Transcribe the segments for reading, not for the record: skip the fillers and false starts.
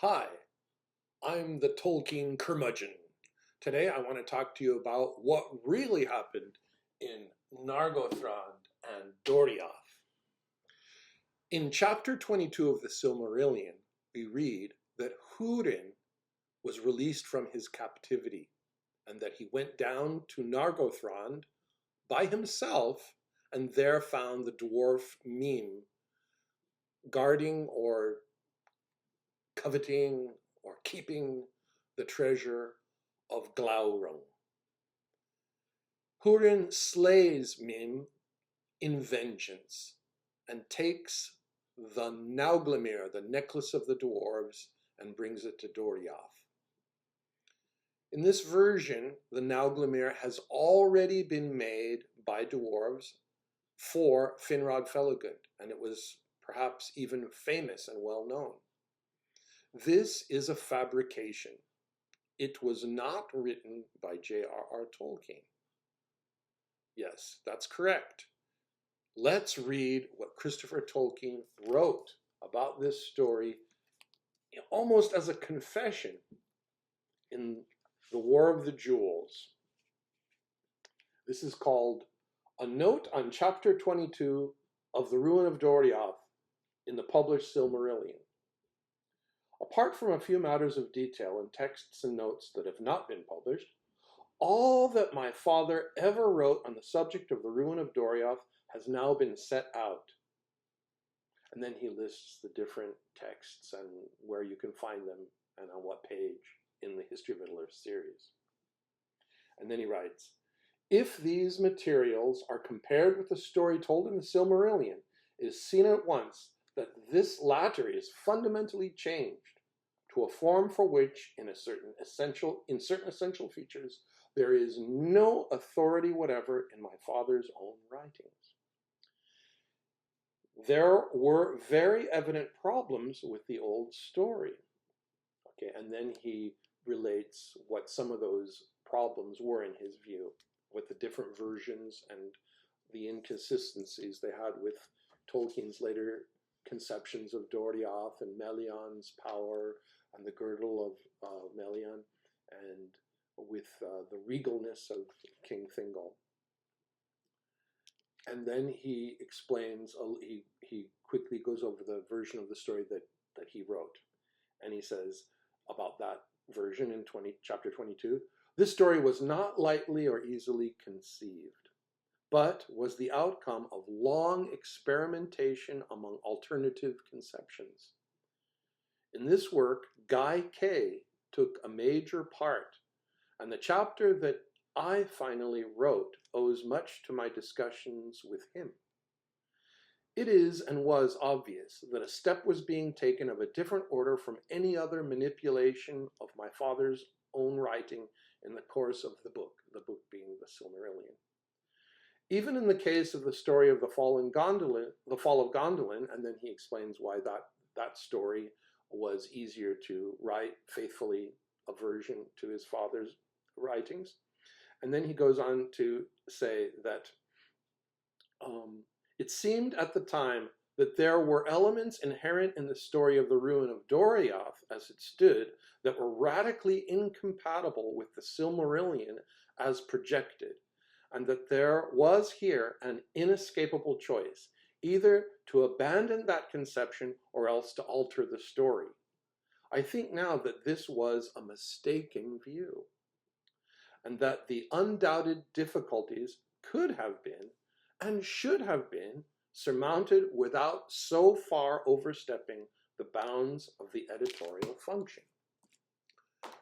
Hi, I'm the Tolkien curmudgeon. Today I want to talk to you about what really happened in Nargothrond and Doriath. In chapter 22 of the Silmarillion, we read that Húrin was released from his captivity and that he went down to Nargothrond by himself and there found the dwarf Mim guarding or coveting or keeping the treasure of Glaurung. Húrin slays Mim in vengeance and takes the Nauglamir, the necklace of the dwarves, and brings it to Doriath. In this version, the Nauglamir has already been made by dwarves for Finrod Felagund, and it was perhaps even famous and well known. This is a fabrication. It was not written by JRR Tolkien. Yes, that's correct. Let's read what Christopher Tolkien wrote about this story almost as a confession in The War of the Jewels. This is called A Note on Chapter 22 of The Ruin of Doriath in the published Silmarillion. Apart from a few matters of detail in texts and notes that have not been published, all that my father ever wrote on the subject of the ruin of Doriath has now been set out. And then he lists the different texts and where you can find them and on what page in the History of Middle-earth series. And then he writes, if these materials are compared with the story told in the Silmarillion, it is seen at once that this latter is fundamentally changed to a form for which, in certain essential features, there is no authority whatever in my father's own writings. There were very evident problems with the old story. Okay, and then he relates what some of those problems were in his view, with the different versions and the inconsistencies they had with Tolkien's later conceptions of Doriath and Melion's power and the girdle of Melion, and with the regalness of King Thingol. And then he explains, he quickly goes over the version of the story that he wrote. And he says about that version in chapter 22, this story was not lightly or easily conceived, but was the outcome of long experimentation among alternative conceptions. In this work, Guy Kay took a major part, and the chapter that I finally wrote owes much to my discussions with him. It is and was obvious that a step was being taken of a different order from any other manipulation of my father's own writing in the course of the book being the Silmarillion. Even in the case of the story of the fall of Gondolin, and then he explains why that story was easier to write faithfully, a version to his father's writings. And then he goes on to say that it seemed at the time that there were elements inherent in the story of the ruin of Doriath as it stood that were radically incompatible with the Silmarillion as projected, and that there was here an inescapable choice, either to abandon that conception or else to alter the story. I think now that this was a mistaken view, and that the undoubted difficulties could have been and should have been surmounted without so far overstepping the bounds of the editorial function.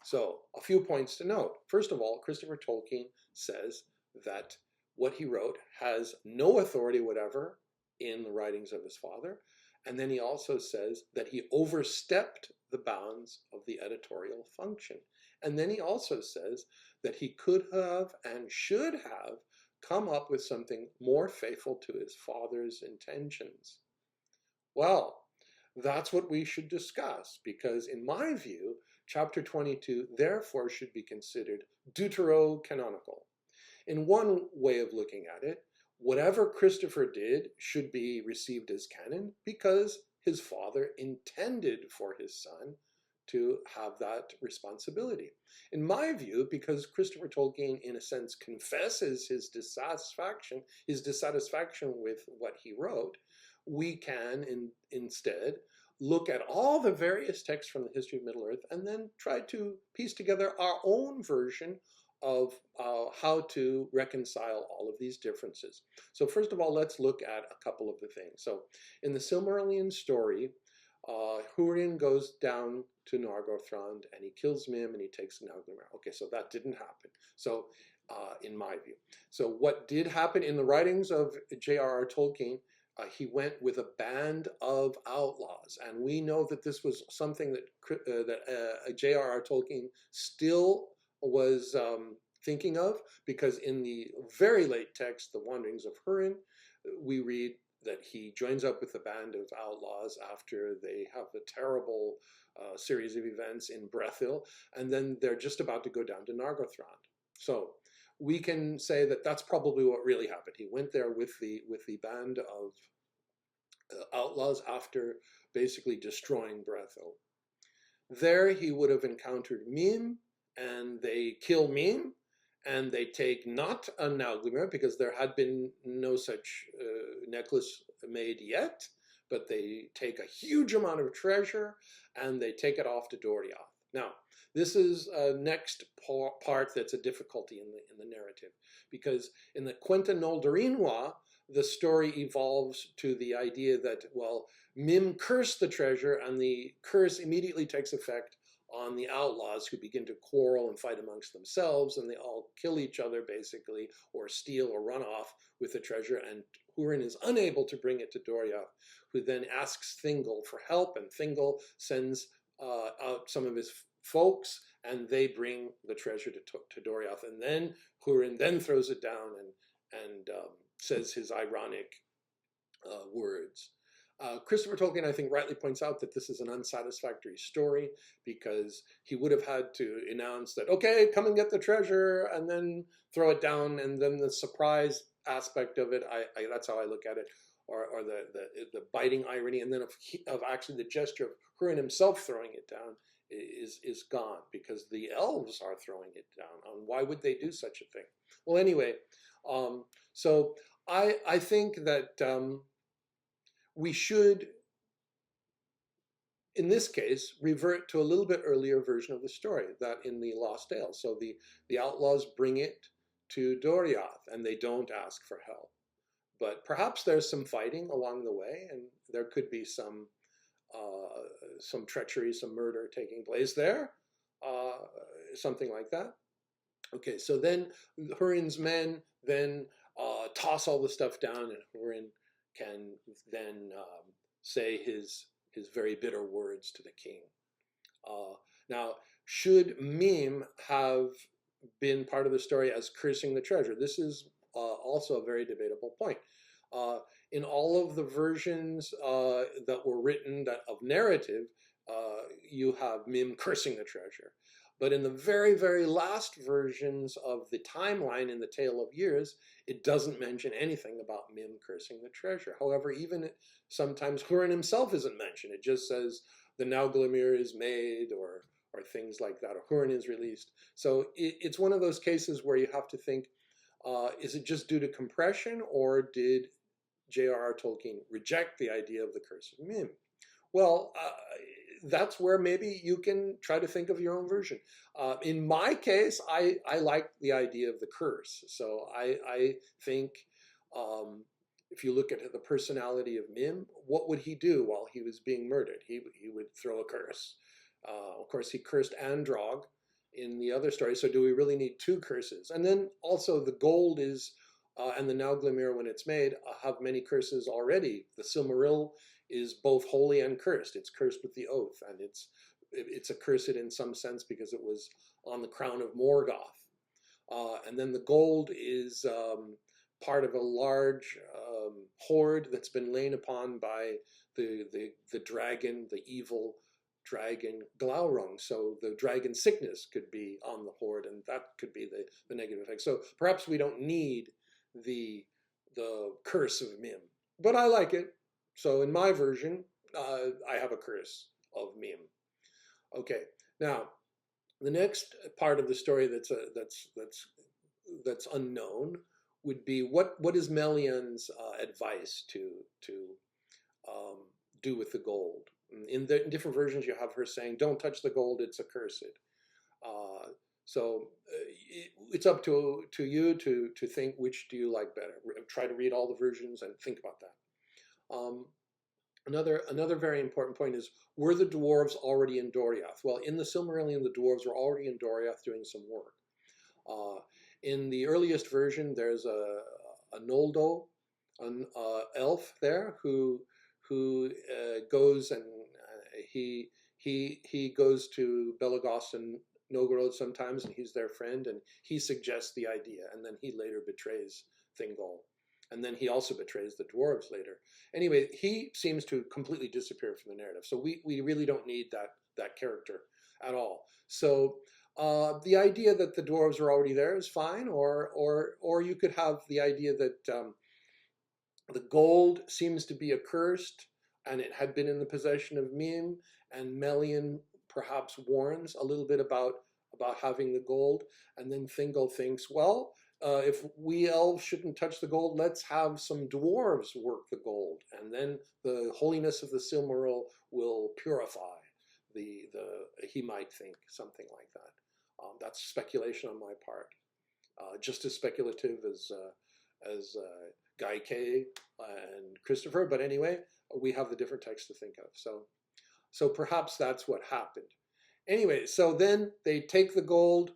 So, a few points to note. First of all, Christopher Tolkien says that what he wrote has no authority whatever in the writings of his father, and then he also says that he overstepped the bounds of the editorial function. And then he also says that he could have and should have come up with something more faithful to his father's intentions. Well, that's what we should discuss, because in my view, chapter 22 therefore should be considered deuterocanonical. In one way of looking at it, whatever Christopher did should be received as canon because his father intended for his son to have that responsibility. In my view, because Christopher Tolkien, in a sense, confesses his dissatisfaction with what he wrote, we can instead look at all the various texts from the history of Middle-earth and then try to piece together our own version of how to reconcile all of these differences. So first of all, let's look at a couple of the things. So in the Silmarillion story, Húrin goes down to Nargothrond and he kills Mim and he takes Nauglamir. Okay, so that didn't happen. So in my view. So what did happen in the writings of JRR Tolkien, he went with a band of outlaws, and we know that this was something that JRR Tolkien still was thinking of, because in the very late text, The Wanderings of Húrin, we read that he joins up with a band of outlaws after they have a terrible series of events in Brethil, and then they're just about to go down to Nargothrond. So we can say that that's probably what really happened. He went there with the band of outlaws after basically destroying Brethil. There he would have encountered Mim, and they kill Mim, and they take not a Nauglamir, because there had been no such necklace made yet, but they take a huge amount of treasure and they take it off to Doriath. Now, this is a next part that's a difficulty in the narrative, because in the Quenta Noldorinois, the story evolves to the idea that, well, Mim cursed the treasure, and the curse immediately takes effect on the outlaws, who begin to quarrel and fight amongst themselves, and they all kill each other basically, or steal or run off with the treasure, and Húrin is unable to bring it to Doriath, who then asks Thingol for help, and Thingol sends out some of his folks, and they bring the treasure to Doriath, and then Húrin then throws it down and says his ironic words. Christopher Tolkien, I think, rightly points out that this is an unsatisfactory story, because he would have had to announce that, okay, come and get the treasure, and then throw it down, and then the surprise aspect of it, that's how I look at it, or the biting irony, and then of actually the gesture of Húrin himself throwing it down is gone, because the elves are throwing it down. Why would they do such a thing? Well, anyway, so I think that we should, in this case, revert to a little bit earlier version of the story, that in the Lost Tales. So the outlaws bring it to Doriath, and they don't ask for help. But perhaps there's some fighting along the way, and there could be some treachery, some murder taking place there, something like that. Okay, so then Húrin's men then toss all the stuff down, and Húrin can then say his very bitter words to the king. Now, should Mim have been part of the story as cursing the treasure? This is also a very debatable point. In all of the versions that were written of narrative, you have Mim cursing the treasure. But in the very, very last versions of the timeline in the Tale of Years, it doesn't mention anything about Mim cursing the treasure. However, even sometimes Húrin himself isn't mentioned. It just says the Nauglamir is made, or things like that, or Húrin is released. So it's one of those cases where you have to think, is it just due to compression, or did JRR Tolkien reject the idea of the curse of Mim? Well, that's where maybe you can try to think of your own version. In my case, I like the idea of the curse. So I think if you look at the personality of Mim, what would he do while he was being murdered? He would throw a curse. Of course, he cursed Androg in the other story. So do we really need two curses? And then also the gold is, and the Nauglamir, when it's made, have many curses already. The Silmaril is both holy and cursed. It's cursed with the oath, and it's accursed in some sense because it was on the crown of Morgoth. And then the gold is part of a large hoard that's been lain upon by the dragon, the evil dragon Glaurung. So the dragon sickness could be on the hoard, and that could be the negative effect. So perhaps we don't need the curse of Mim, but I like it. So in my version, I have a curse of Mim. Okay. Now, the next part of the story that's unknown would be what is Melian's advice to um, do with the gold. In different versions, you have her saying, "Don't touch the gold; it's accursed." Uh, so it's up to you to think which do you like better. Try to read all the versions and think about that. Another very important point is, were the dwarves already in Doriath? Well, in the Silmarillion, the dwarves were already in Doriath doing some work. Uh, in the earliest version, there's a Noldo, an elf there who goes and he goes to Belagos and Novgorod sometimes, and he's their friend, and he suggests the idea, and then he later betrays Thingol, and then he also betrays the dwarves later. Anyway, he seems to completely disappear from the narrative, so we really don't need that character at all. So the idea that the dwarves are already there is fine, or you could have the idea that the gold seems to be accursed, and it had been in the possession of Mim, and Melian perhaps warns a little bit about having the gold, and then Thingol thinks, well, if we elves shouldn't touch the gold, let's have some dwarves work the gold, and then the holiness of the Silmaril will purify he might think something like that. That's speculation on my part, just as speculative as Guy Kay and Christopher. But anyway, we have the different texts to think of. So perhaps that's what happened. Anyway, so then they take the gold.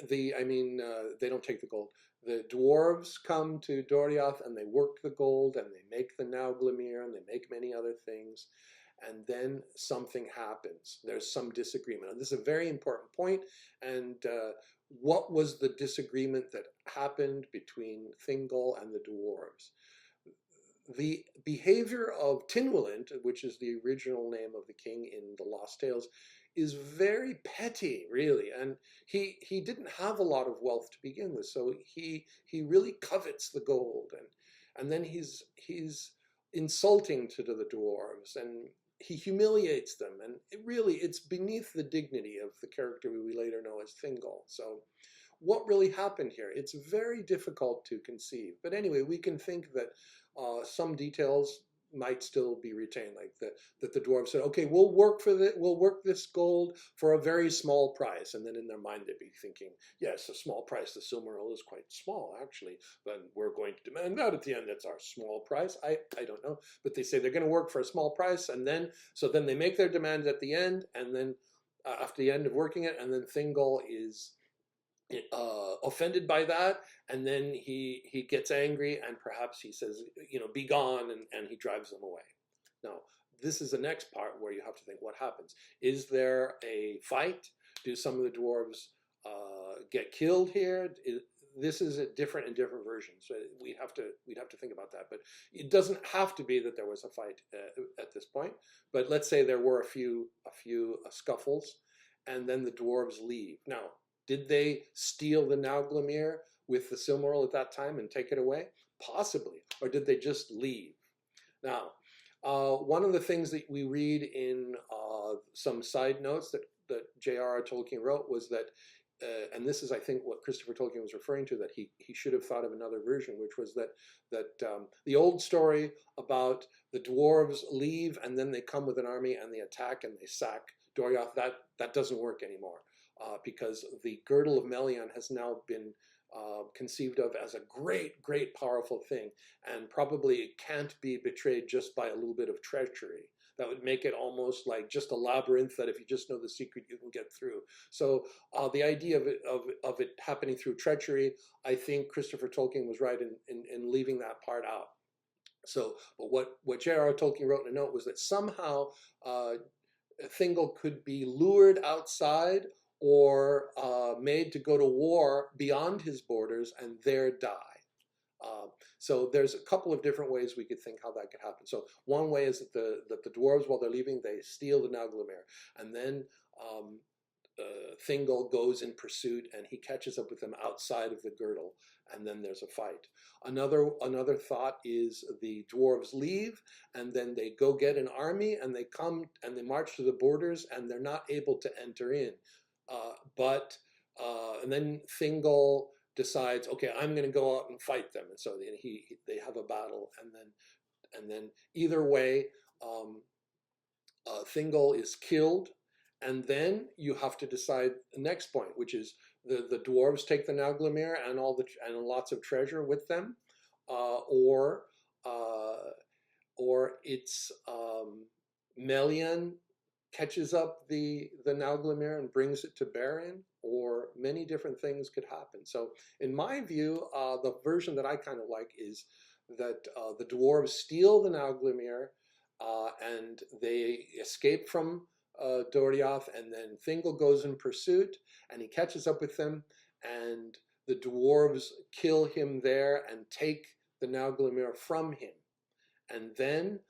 They don't take the gold. The dwarves come to Doriath and they work the gold and they make the Nauglamir and they make many other things. And then something happens. There's some disagreement. And this is a very important point. And what was the disagreement that happened between Thingol and the dwarves? The behavior of Tynwalint, which is the original name of the king in the Lost Tales, is very petty, really. And he didn't have a lot of wealth to begin with, so he really covets the gold. And then he's insulting to the dwarves, and he humiliates them, and it's beneath the dignity of the character we later know as Thingol. So what really happened here? It's very difficult to conceive. But anyway, we can think that some details might still be retained, like that the dwarves said, okay, we'll work this gold for a very small price. And then in their mind they'd be thinking, yes, a small price, the Silmaril is quite small actually, but we're going to demand that at the end. That's our small price. I don't know, but they say they're going to work for a small price, and then they make their demand at the end, and then after the end of working it, and then Thingol is offended by that, and then he gets angry, and perhaps he says, be gone, and he drives them away. Now, this is the next part where you have to think, what happens? Is there a fight? Do some of the dwarves get killed here? This is different in different versions. So we'd have to think about that. But it doesn't have to be that there was a fight at this point. But let's say there were a few scuffles, and then the dwarves leave. Now, did they steal the Nauglamir with the Silmaril at that time and take it away? Possibly. Or did they just leave? Now, one of the things that we read in some side notes that JRR Tolkien wrote was that, and this is, I think, what Christopher Tolkien was referring to, that he should have thought of another version, which was that the old story about the dwarves leave and then they come with an army and they attack and they sack Doriath, that doesn't work anymore. Because the girdle of Melian has now been conceived of as a great, great, powerful thing, and probably it can't be betrayed just by a little bit of treachery. That would make it almost like just a labyrinth that if you just know the secret, you can get through. So the idea of it happening through treachery, I think Christopher Tolkien was right in leaving that part out. So, but what J.R.R. Tolkien wrote in a note was that somehow Thingol could be lured outside or made to go to war beyond his borders and there die. So there's a couple of different ways we could think how that could happen. So one way is that the dwarves, while they're leaving, they steal the Nauglamir, and then Thingol goes in pursuit, and he catches up with them outside of the girdle, and then there's a fight. Another thought is the dwarves leave, and then they go get an army, and they come and they march to the borders, and they're not able to enter in. And then Thingol decides, okay, I'm going to go out and fight them, and so they have a battle, and then either way, Thingol is killed. And then you have to decide the next point, which is the dwarves take the Nauglamir and lots of treasure with them, or it's Melian catches up the Nauglamir and brings it to Beren, or many different things could happen. So in my view, the version that I kind of like is that the dwarves steal the Nauglamir and they escape from Doriath, and then Thingol goes in pursuit, and he catches up with them, and the dwarves kill him there and take the Nauglamir from him. And then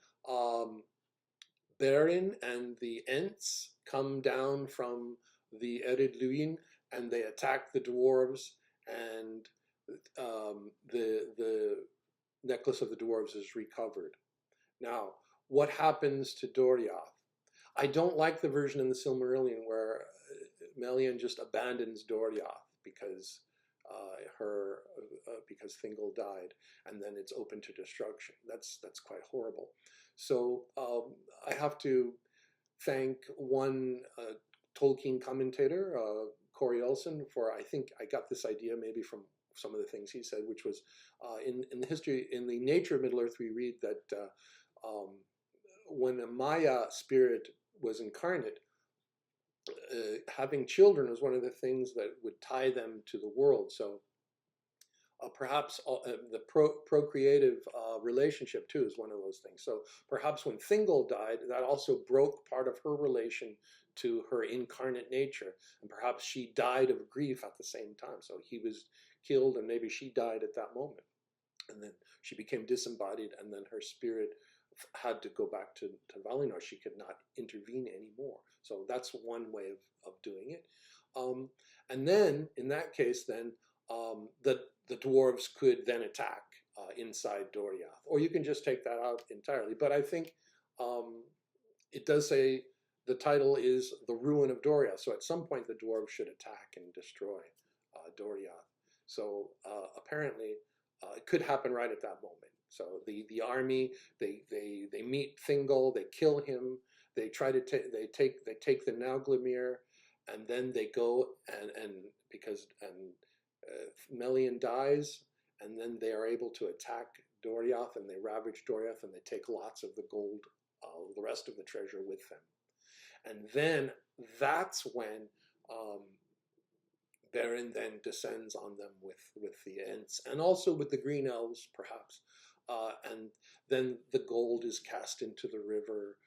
Beren and the Ents come down from the Ered Luin, and they attack the dwarves, and the necklace of the dwarves is recovered. Now, what happens to Doriath? I don't like the version in the Silmarillion where Melian just abandons Doriath because because Thingol died, and then it's open to destruction. That's quite horrible. So I have to thank one Tolkien commentator, Corey Elson, for, I think I got this idea maybe from some of the things he said, which was in the nature of Middle Earth, we read that when a Maya spirit was incarnate, having children was one of the things that would tie them to the world. So perhaps the procreative relationship too is one of those things. So perhaps when Thingol died, that also broke part of her relation to her incarnate nature, and perhaps she died of grief at the same time. So he was killed, and maybe she died at that moment, and then she became disembodied, and then her spirit had to go back to Valinor. She could not intervene anymore. So that's one way of doing it. And then, in that case, then the dwarves could then attack inside Doriath, or you can just take that out entirely. But I think it does say the title is The Ruin of Doriath. So at some point, the dwarves should attack and destroy Doriath. So apparently, it could happen right at that moment. So the army, they meet Thingol, they kill him, they try to take the Nauglamir, and then they go and Melian dies, and then they are able to attack Doriath, and they ravage Doriath, and they take lots of the gold, the rest of the treasure with them. And then that's when Beren then descends on them with the Ents, and also with the Green Elves, perhaps. And then the gold is cast into the river,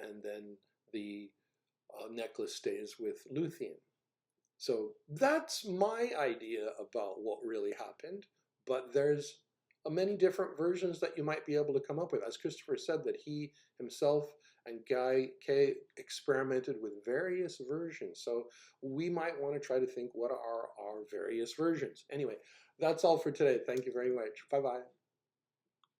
and then the necklace stays with Luthien. So that's my idea about what really happened, but there's many different versions that you might be able to come up with. As Christopher said, that he himself and Guy Kay experimented with various versions. So we might want to try to think, what are our various versions? Anyway, that's all for today. Thank you very much. Bye-bye.